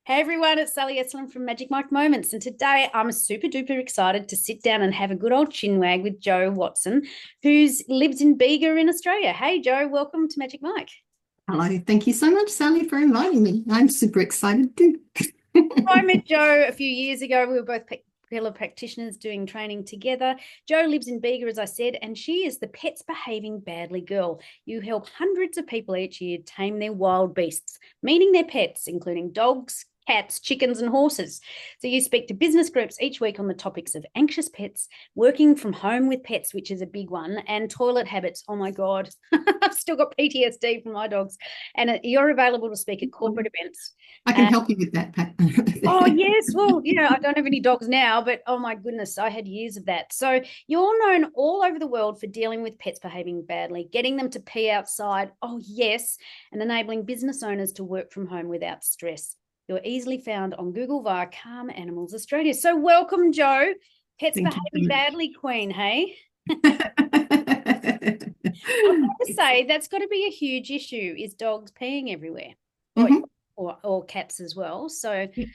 Hey everyone, it's Sally Estlin from Magic Mike Moments, and today I'm super duper excited to sit down and have a good old chinwag with Jo Watson, who's lives in Bega in Australia. Hey Jo, welcome to Magic Mike. Hello, thank you so much, Sally, for inviting me. I'm super excited too. I met Jo a few years ago. We were both pillar practitioners doing training together. Jo lives in Bega, as I said, and she is the Pets Behaving Badly girl. You help hundreds of people each year tame their wild beasts, meaning their pets, including dogs, cats, chickens, and horses. So you speak to business groups each week on the topics of anxious pets, working from home with pets, which is a big one, and toilet habits. Oh my God, I've still got PTSD from my dogs. And you're available to speak at corporate events. I can help you with that, Pat. Oh, yes. Well, I don't have any dogs now, but oh my goodness, I had years of that. So you're known all over the world for dealing with pets behaving badly, getting them to pee outside. Oh, yes. And enabling business owners to work from home without stress. You're easily found on Google via Karm Animals Australia. So welcome, Jo. Pets Thank you so behaving much. badly, Queen, hey? I've got to say, that's got to be a huge issue, is dogs peeing everywhere. Or, Mhm. or cats as well. So Yeah,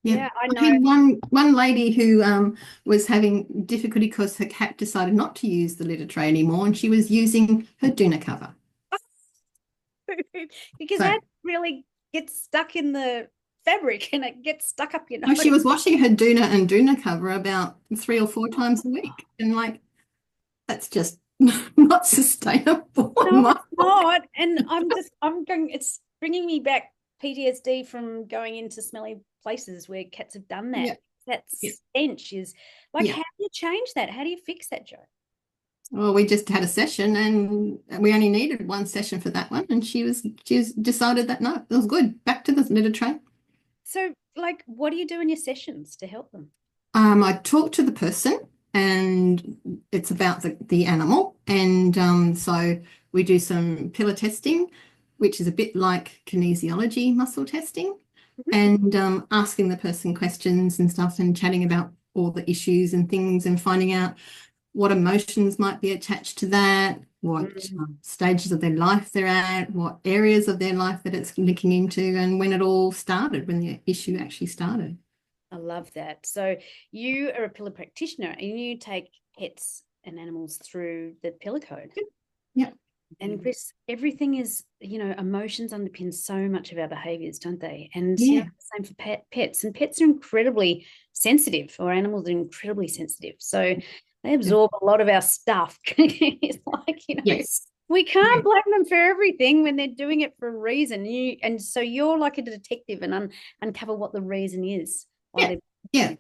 yeah, I I know. had one lady who was having difficulty because her cat decided not to use the litter tray anymore, and she was using her doona cover. Because So, that really gets stuck in the fabric and it gets stuck up your no, nose. she was washing her doona and doona cover about 3 or 4 times a week, and that's just not sustainable in No, my it's book. not. And I'm going, it's bringing me back PTSD from going into smelly places where cats have done that. Yeah, That yeah, stench is like, yeah. how do you change that? How do you fix that, Jo? Well, we just had a session and we only needed one session for that one. And she was decided that no, it was good. Back to the litter tray. So, like, what do you do in your sessions to help them? I talked to the person and it's about the animal. And so we do some pillar testing, which is a bit like kinesiology muscle testing, Mhm. and asking the person questions and stuff and chatting about all the issues and things and finding out what emotions might be attached to that, what Mm, stages of their life they're at, what areas of their life that it's linking into, and when it all started, when the issue actually started. I love that. So, you are a pillar practitioner and you take pets and animals through the pillar code. Yeah, And Chris, everything is, emotions underpin so much of our behaviors, don't they? And yeah, the same for pets. And pets are incredibly sensitive, or animals are incredibly sensitive. So they yeah. absorb a lot of our stuff. It's like, Yes, we can't yeah, blame them for everything when they're doing it for a reason. And so you're like a detective and uncover what the reason is why yeah, they're. yeah.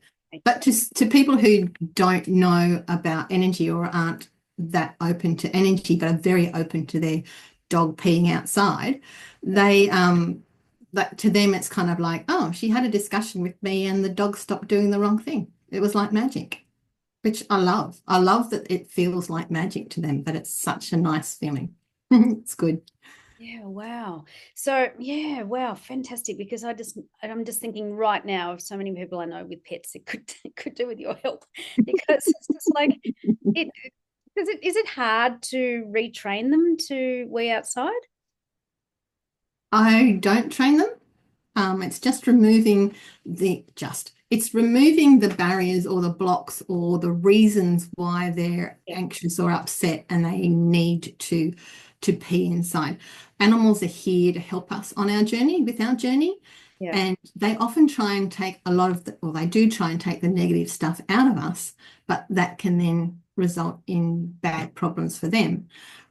But to people who don't know about energy or aren't that open to energy, but are very open to their dog peeing outside, they that to them it's kind of like, oh, she had a discussion with me and the dog stopped doing the wrong thing. It was like magic, which I love. I love that it feels like magic to them, but it's such a nice feeling. It's good. Yeah, wow. So, yeah, wow, fantastic. Because I'm just thinking right now of so many people I know with pets. It could it could do with your help because it's just like it. Is it hard to retrain them to wee outside? I don't train them. It's just removing it's removing the barriers or the blocks or the reasons why they're Yeah, anxious or upset and they need to pee inside. Animals are here to help us on our journey with our journey. yeah. And they often try and take a lot of or they do try and take the negative stuff out of us, but that can then result in bad problems for them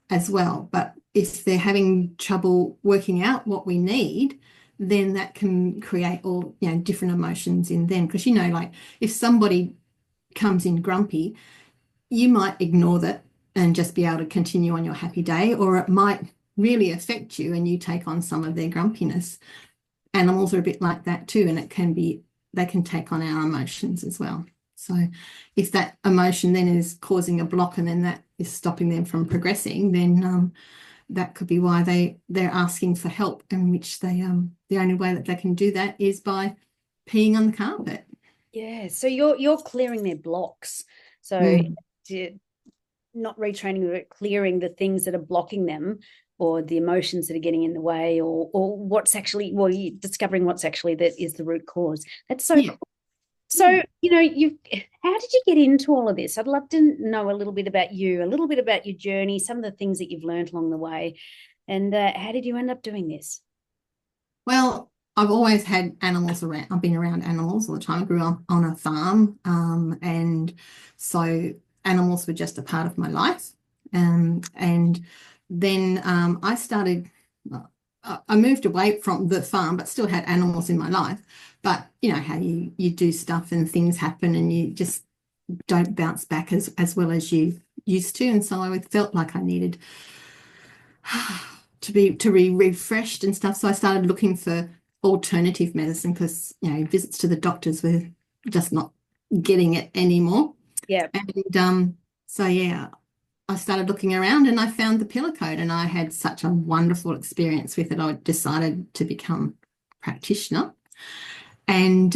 as well. But if they're having trouble working out what we need, then that can create all, different emotions in them. Because, like if somebody comes in grumpy, you might ignore that and just be able to continue on your happy day, or it might really affect you and you take on some of their grumpiness. Animals are a bit like that too, and they can take on our emotions as well. So if that emotion then is causing a block and then that is stopping them from progressing, then that could be why they're asking for help, in which the only way that they can do that is by peeing on the carpet. Yeah. So you're clearing their blocks. So Mm. to, not retraining, but clearing the things that are blocking them or the emotions that are getting in the way, or what's actually, well, you discovering what's actually that is the root cause. That's so cool. So, you how did you get into all of this? I'd love to know a little bit about you, a little bit about your journey, some of the things that you've learned along the way, and how did you end up doing this? Well, I've always had animals around. I've been around animals all the time. I grew up on a farm, and so animals were just a part of my life. And then I started. I moved away from the farm, but still had animals in my life. But you know how you do stuff and things happen, and you just don't bounce back as well as you used to. And so I felt like I needed to be refreshed and stuff. So I started looking for alternative medicine because visits to the doctors were just not getting it anymore. Yeah. And so yeah, I started looking around and I found the pillar code and I had such a wonderful experience with it. I decided to become a practitioner. And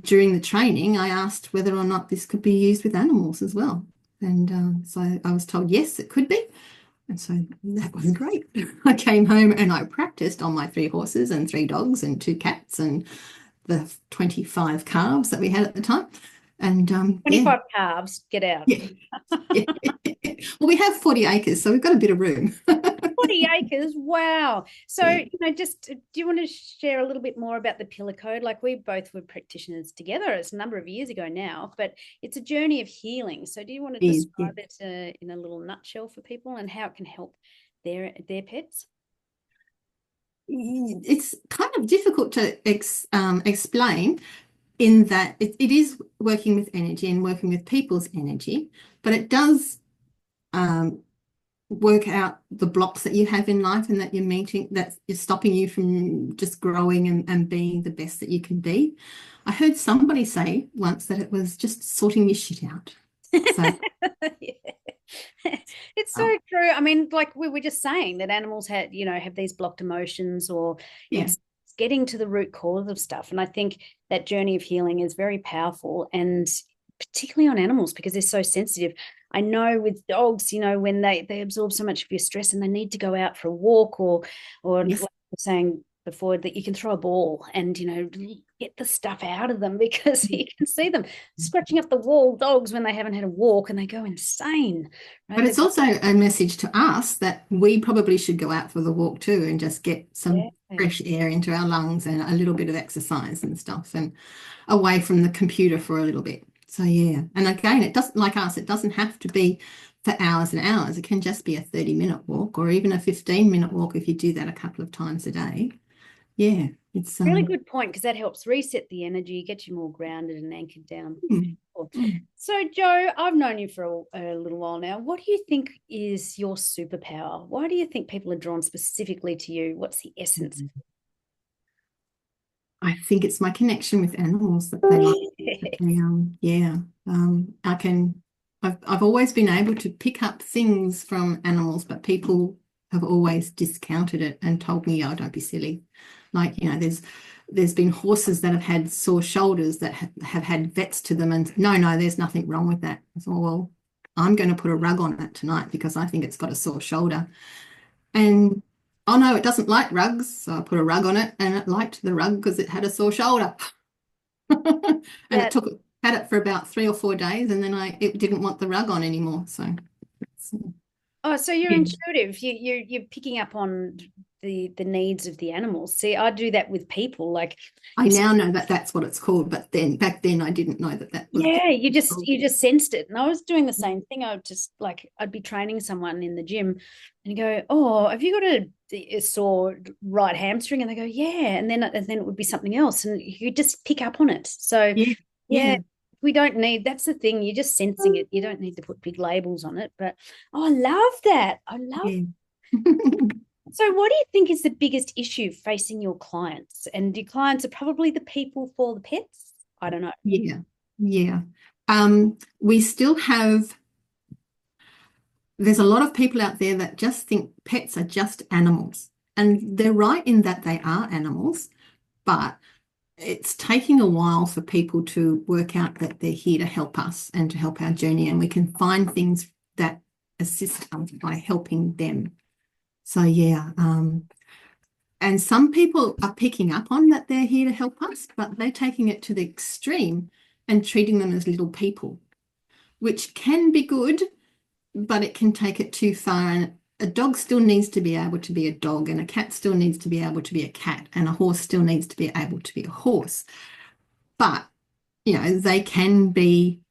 during the training, I asked whether or not this could be used with animals as well. And so I was told, yes, it could be. And so that was great. I came home and I practiced on my 3 horses and 3 dogs and 2 cats and the 25 calves that we had at the time. And 25 calves, get out. yeah. Yeah. Well, we have 40 acres, so we've got a bit of room. 40 acres, wow. So, just do you want to share a little bit more about the pillar code? Like, we both were practitioners together. It's a number of years ago now, but it's a journey of healing. So do you want to describe it in a little nutshell for people and how it can help their pets? It's kind of difficult to explain in that it is working with energy and working with people's energy, but it does work out the blocks that you have in life and that you're meeting that is stopping you from just growing and being the best that you can be. I heard somebody say once that it was just sorting your shit out. So, it's so true. I mean, like we were just saying that animals have these blocked emotions, or it's getting to the root cause of stuff. And I think that journey of healing is very powerful, and particularly on animals because they're so sensitive. I know with dogs, when they absorb so much of your stress and they need to go out for a walk, or like I was saying before, that you can throw a ball and get the stuff out of them, because you can see them scratching up the wall, dogs, when they haven't had a walk, and they go insane. Right? But it's also a message to us that we probably should go out for the walk too and just get some fresh air into our lungs and a little bit of exercise and stuff, and away from the computer for a little bit. So yeah, and again, it doesn't, like us, it doesn't have to be for hours and hours. It can just be a 30-minute walk or even a 15-minute walk if you do that a couple of times a day. Yeah, it's really good point, because that helps reset the energy, get you more grounded and anchored down. So Jo, I've known you for a little while now. What do you think is your superpower? Why do you think people are drawn specifically to you? What's the essence? I think it's my connection with animals that they like. I've always been able to pick up things from animals, but people have always discounted it and told me, oh, don't be silly. Like, there's been horses that have had sore shoulders that have had vets to them, and no, there's nothing wrong with that. I thought, well, I'm going to put a rug on it tonight because I think it's got a sore shoulder. And oh no, it doesn't like rugs. So I put a rug on it and it liked the rug because it had a sore shoulder. And it had it for about 3 or 4 days, and then it didn't want the rug on anymore. So so you're intuitive. You're picking up on the needs of the animals. See, I do that with people. Like, I now know that that's what it's called, but then back then I didn't know that was. Yeah, you just sensed it. And I was doing the same thing. I would just, like, I'd be training someone in the gym and go, oh, have you got a sore right hamstring? And they go, yeah. And then it would be something else, and you just pick up on it. So yeah. We don't need, that's the thing, you're just sensing it. You don't need to put big labels on it. But I love that. So what do you think is the biggest issue facing your clients? And your clients are probably the people for the pets? I don't know. Yeah. We still have, there's a lot of people out there that just think pets are just animals. And they're right in that they are animals, but it's taking a while for people to work out that they're here to help us and to help our journey, and we can find things that assist us by helping them. So yeah, and some people are picking up on that they're here to help us, but they're taking it to the extreme and treating them as little people, which can be good, but it can take it too far. And a dog still needs to be able to be a dog, and a cat still needs to be able to be a cat, and a horse still needs to be able to be a horse. But, they can be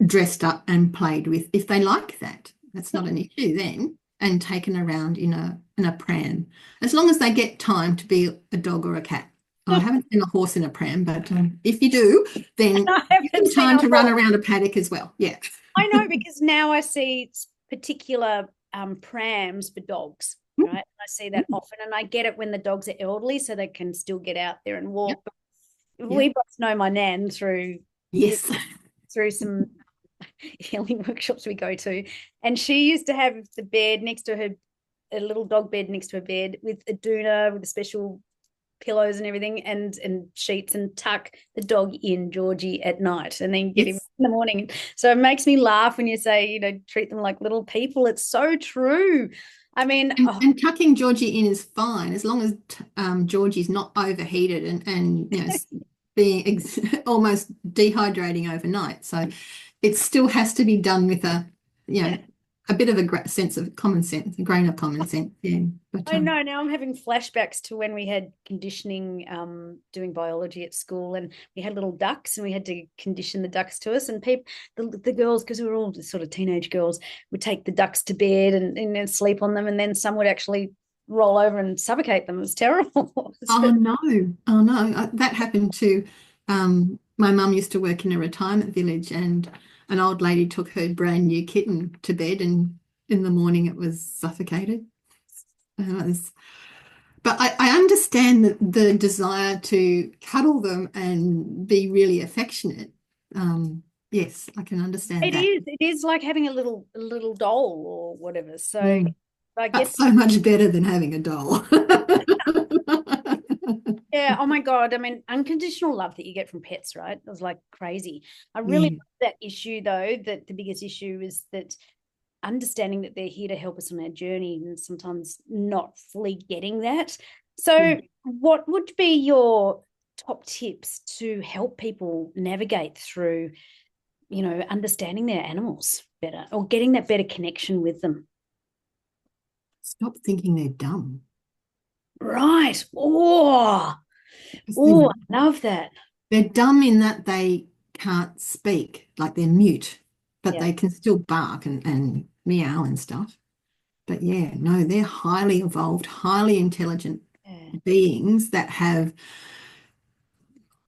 dressed up and played with if they like that. That's not an issue then, and taken around in a pram, as long as they get time to be a dog or a cat. I haven't seen a horse in a pram, but if you do, then I give haven't them seen time a to run horse. around a paddock as well. Yeah. I know, because now I see particular prams for dogs, right? I see that often, and I get it when the dogs are elderly, so they can still get out there and walk. Yep. But Yep. we both know my nan through Yes. through some healing workshops we go to, and she used to have the bed next to her, a little dog bed next to her bed with a doona with a special pillows and everything, and sheets, and tuck the dog in, Georgie, at night, and then get him Yes. in the morning. So it makes me laugh when you say, treat them like little people. It's so true. I mean, And tucking Georgie in is fine as long as Georgie's not overheated and being almost dehydrating overnight. So it still has to be done with a bit of a sense of common sense, a grain of common sense. Yeah, but I know now I'm having flashbacks to when we had conditioning, doing biology at school, and we had little ducks, and we had to condition the ducks to us. And people, the girls, because we were all sort of teenage girls, would take the ducks to bed and then sleep on them, and then some would actually roll over and suffocate them. It was terrible. oh no, oh no, that happened too. My mum used to work in a retirement village, and an old lady took her brand new kitten to bed, and in the morning it was suffocated. But I understand the desire to cuddle them and be really affectionate. Yes, I can understand It that. is. It is like having a little doll or whatever. So Mm. I But get. so much better than having a doll. Yeah. Oh my God. I mean, unconditional love that you get from pets, right? It was like crazy. I really Yeah. love that issue, though, that the biggest issue is that understanding that they're here to help us on our journey, and sometimes not fully getting that. Yeah. So, what would be your top tips to help people navigate through, understanding their animals better, or getting that better connection with them? Stop thinking they're dumb. Right. Oh, Because oh, I love that. they're dumb in that they can't speak, like they're mute, but Yeah. they can still bark and meow and stuff. But yeah, no, they're highly evolved, highly intelligent Yeah. beings that have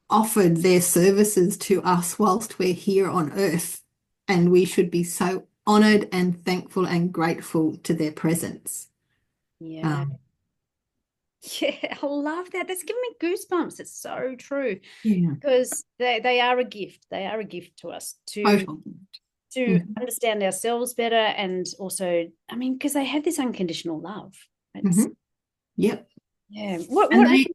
offered their services to us whilst we're here on Earth. And we should be so honored and thankful and grateful to their presence. Yeah. Um, Yeah. I love that. That's giving me goosebumps. It's so true. yeah, Because they are a gift. They are a gift to us to total. to Mhm. understand ourselves better, and also, I mean, because they have this unconditional love. It's Mhm. Yep. yeah. What And what?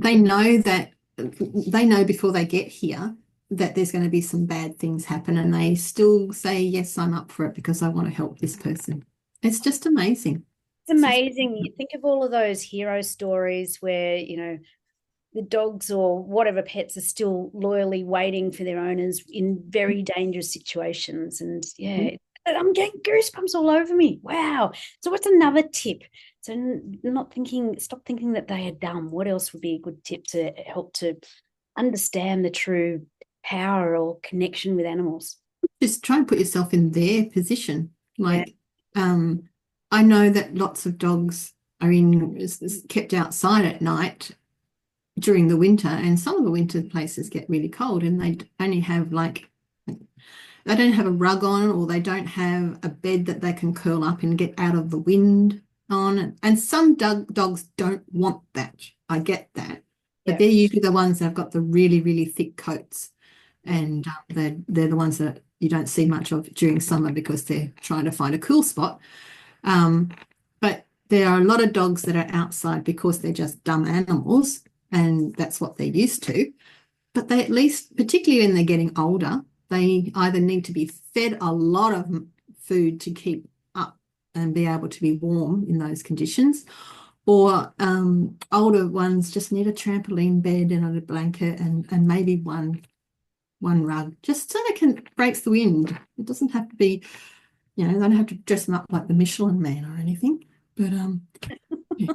they know that they know before they get here that there's going to be some bad things happen, and they still say, yes, I'm up for it because I want to help this person. It's just amazing. It's It's just amazing. You think of all of those hero stories where the dogs or whatever pets are still loyally waiting for their owners in very dangerous situations. And yeah, I'm getting goosebumps all over me. Wow. So what's another tip? So stop thinking that they are dumb. What else would be a good tip to help to understand the true power or connection with animals? just try and put yourself in their position. Yeah. Like, I know that lots of dogs are kept outside at night during the winter, and some of the winter places get really cold, and they only have they don't have a rug on, or they don't have a bed that they can curl up and get out of the wind on. And some dogs don't want that. I get that. But Yeah. they're usually the ones that have got the really, really thick coats. Yeah. And they're the ones that you don't see much of during summer because they're trying to find a cool spot. But there are a lot of dogs that are outside because they're just dumb animals, and that's what they're used to. But they at least, particularly when they're getting older, they either need to be fed a lot of food to keep up and be able to be warm in those conditions. Or older ones just need a trampoline bed and a blanket and maybe one rug, just so they can breaks the wind. It doesn't have to be, they don't have to dress them up like the Michelin Man or anything. But yeah.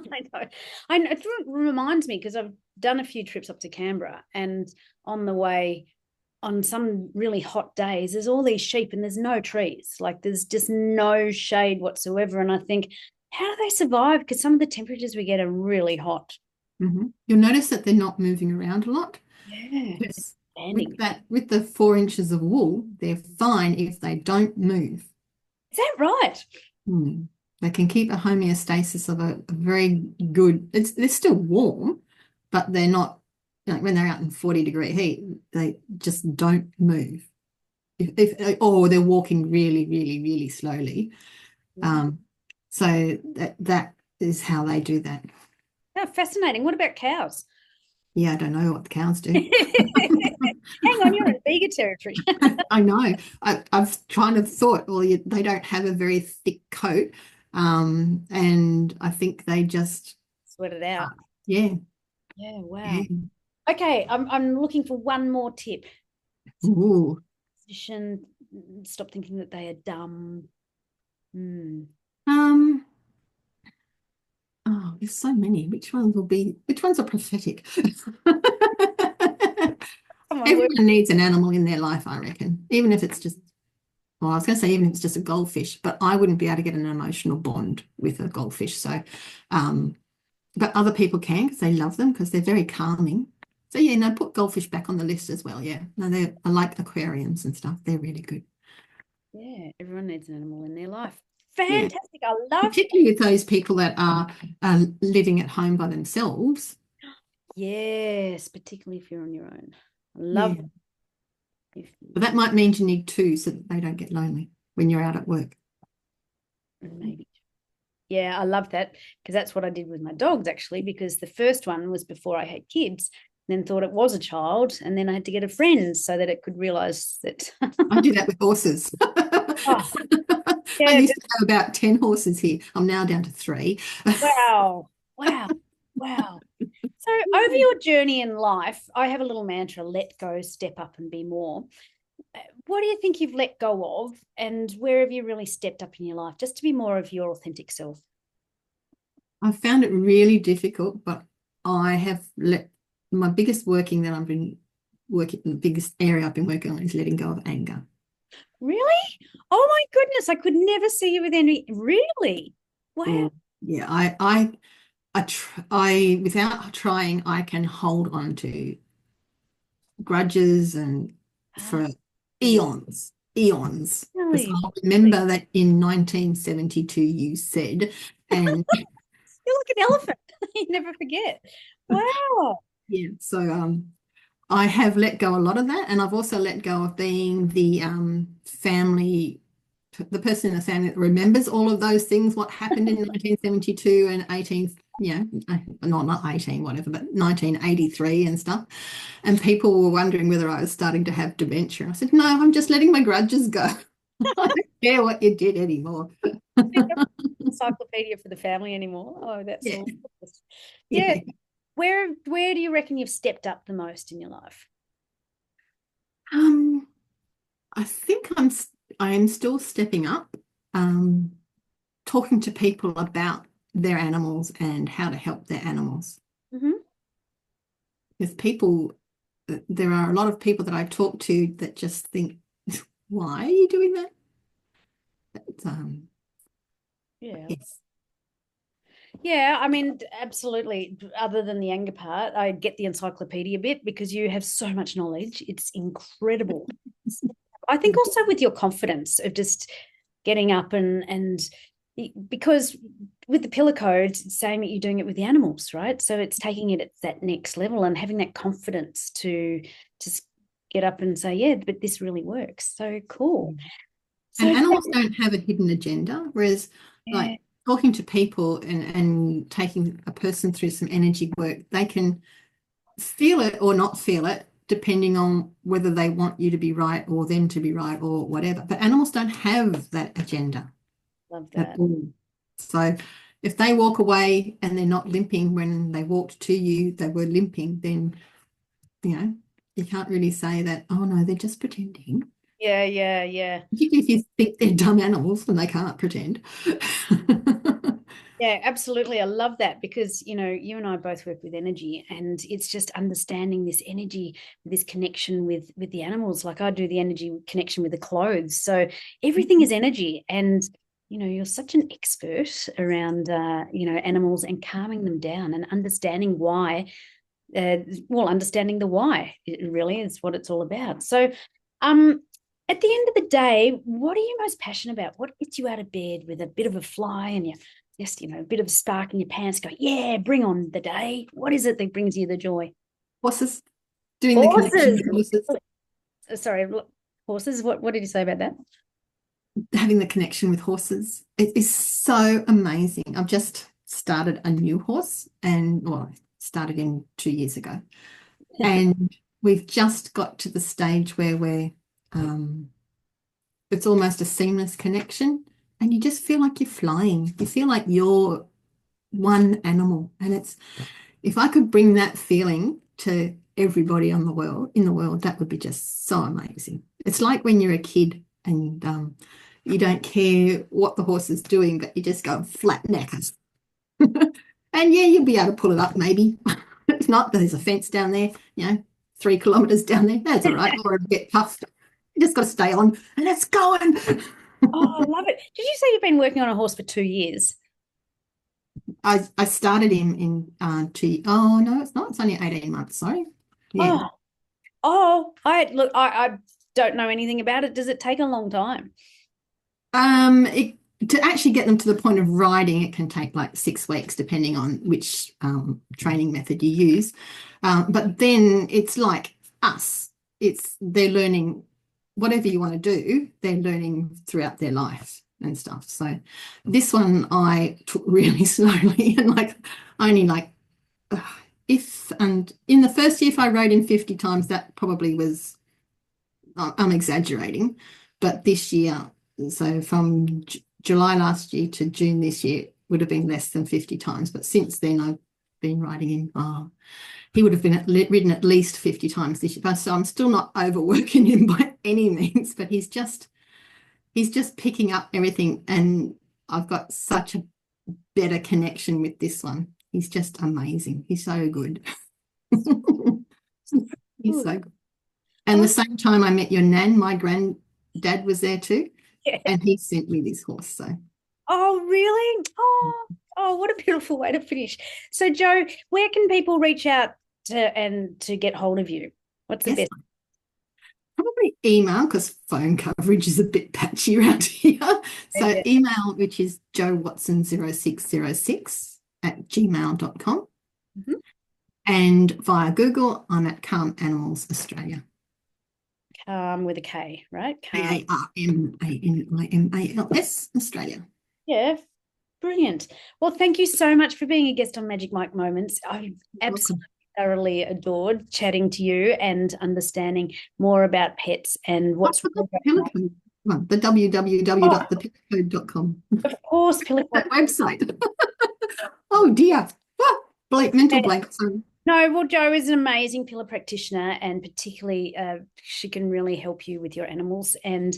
I know. It reminds me because I've done a few trips up to Canberra, and on the way, on some really hot days, there's all these sheep and there's no trees. Like there's just no shade whatsoever. And I think, how do they survive? Because some of the temperatures we get are really hot. You'll notice that they're not moving around a lot. Yeah. With the 4 inches of wool, they're fine if they don't move. Is that right? They can keep a homeostasis of a very good, they're still warm, but they're not, when they're out in 40-degree heat, they just don't move. Or they're walking really, really, really slowly. So that is how they do that. Oh, fascinating. What about cows? Yeah, I don't know what the cows do. Hang on, you're in Bega territory. I know. I've kind of thought, well, they don't have a very thick coat, and I think they just sweat it out. Yeah. Wow. Yeah. Okay, I'm looking for one more tip. Ooh. Stop thinking that they are dumb. Oh, there's so many. Which ones are prophetic? Everyone needs an animal in their life, I reckon. Even if it's just, well, I was going to say even if it's just a goldfish, but I wouldn't be able to get an emotional bond with a goldfish. So, but other people can because they love them because they're very calming. So yeah, no, put goldfish back on the list as well. Yeah, no, I like aquariums and stuff. They're really good. Yeah, everyone needs an animal in their life. Fantastic. Yeah. I love particularly with those people that are living at home by themselves. Yes, particularly if you're on your own. I love it. But that might mean you need two so that they don't get lonely when you're out at work. Maybe. Yeah, I love that because that's what I did with my dogs actually, because the first one was before I had kids, then thought it was a child, and then I had to get a friend so that it could realize that. I do that with horses. Oh, yeah, I used to have about 10 horses here. I'm now down to 3. Wow. So over your journey in life, I have a little mantra: let go, step up, and be more. What do you think you've let go of, and where have you really stepped up in your life just to be more of your authentic self? I found it really difficult, but I have my biggest the biggest area I've been working on is letting go of anger. Really? Oh my goodness, I could never see you with any. Really? Wow. Yeah, I without trying, I can hold on to grudges and for eons. Because I remember that in 1972 you said, and you're like an elephant. You never forget. Wow. Yeah. So I have let go a lot of that, and I've also let go of being the person in the family that remembers all of those things, what happened in 1972 and 1983 and stuff. And people were wondering whether I was starting to have dementia. I said, no, I'm just letting my grudges go. I don't care what you did anymore. Encyclopedia for the family anymore. Oh, that's awesome. Yeah. Where do you reckon you've stepped up the most in your life? I think I am still stepping up, talking to people about their animals and how to help their animals. Because there are a lot of people that I talk to that just think, why are you doing that? Yes. Yeah, I mean, absolutely. Other than the anger part, I get the encyclopedia bit because you have so much knowledge. It's incredible. I think also with your confidence of just getting up and because with the pillar code, it's saying that you're doing it with the animals, right? So it's taking it at that next level and having that confidence to just get up and say, yeah, but this really works. So cool. And animals don't have a hidden agenda, whereas like talking to people and taking a person through some energy work, they can feel it or not feel it, depending on whether they want you to be right or them to be right or whatever. But animals don't have that agenda. Love at that. all. So if they walk away and they're not limping when they walked to you, they were limping, then, you can't really say that, oh no, they're just pretending. Yeah, yeah, yeah. Particularly if you think they're dumb animals and they can't pretend. Yeah, absolutely. I love that because, you and I both work with energy, and it's just understanding this energy, this connection with the animals. Like I do the energy connection with the clothes. So everything is energy. And, you're such an expert around, animals and calming them down and understanding why, understanding the why. It really is what it's all about. So, um, at the end of the day, what are you most passionate about? What gets you out of bed with a bit of a fly and you just, a bit of a spark in your pants, go, yeah, bring on the day? What is it that brings you the joy? Horses, doing the connection Horses. with horses, Sorry, horses. What did you say about that? having the connection with horses. It is so amazing. I've just started a new horse and, well, I started him 2 years ago. And we've just got to the stage where it's almost a seamless connection and you just feel like you're flying. You feel like you're one animal. And if I could bring that feeling to everybody in the world, that would be just so amazing. It's like when you're a kid and you don't care what the horse is doing, but you just go flat knackers. And yeah, you'll be able to pull it up maybe. If not, there's a fence down there, 3 kilometers down there. That's all right. Or it'll get puffed. You just got to stay on and let's go. Oh, I love it. Did you say you've been working on a horse for 2 years? I started him in oh no, it's not. It's only 18 months. Sorry. Yeah. I don't know anything about it. Does it take a long time? To actually get them to the point of riding, it can take like 6 weeks, depending on which training method you use. But then it's like us. They're learning whatever you want to do, they're learning throughout their life and stuff. So this one I took really slowly and only and in the first year, if I rode him 50 times, that probably was, I'm exaggerating, but this year, so from July last year to June this year, would have been less than 50 times. But since then, I've been riding him. He would have been ridden at least 50 times this year. So I'm still not overworking him by any means, but he's just picking up everything. And I've got such a better connection with this one. He's just amazing. He's so good. He's so good. And the same time I met your nan, my granddad was there too. Yeah. And he sent me this horse. So. Oh, really? Oh, what a beautiful way to finish. So, Jo, where can people reach out to get hold of you? What's the best? Probably email, because phone coverage is a bit patchy around here. So email, which is jowatson0606@gmail.com. Mm-hmm. And via Google, I'm at Karm Animals Australia. Karm with a K, right? KARMANIMALS Australia. Yeah, brilliant. Well, thank you so much for being a guest on Magic Mike Moments. I absolutely thoroughly adored chatting to you and understanding more about pets and what's the www.thepillarcode.com. Of course, that website. Oh dear. Mental blank. Sorry. No, well, Jo is an amazing pillar practitioner, and particularly she can really help you with your animals. And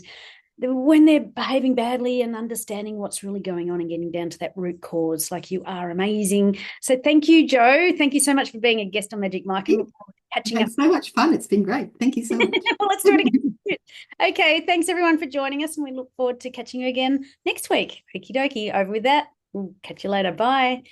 when they're behaving badly and understanding what's really going on and getting down to that root cause, you are amazing. So thank you, Jo. Thank you so much for being a guest on Magic Mike. And catching up. So much fun. It's been great. Thank you so much. Well, let's do it again. Okay, thanks everyone for joining us, and we look forward to catching you again next week. Okie dokie. Over with that. We'll catch you later. Bye.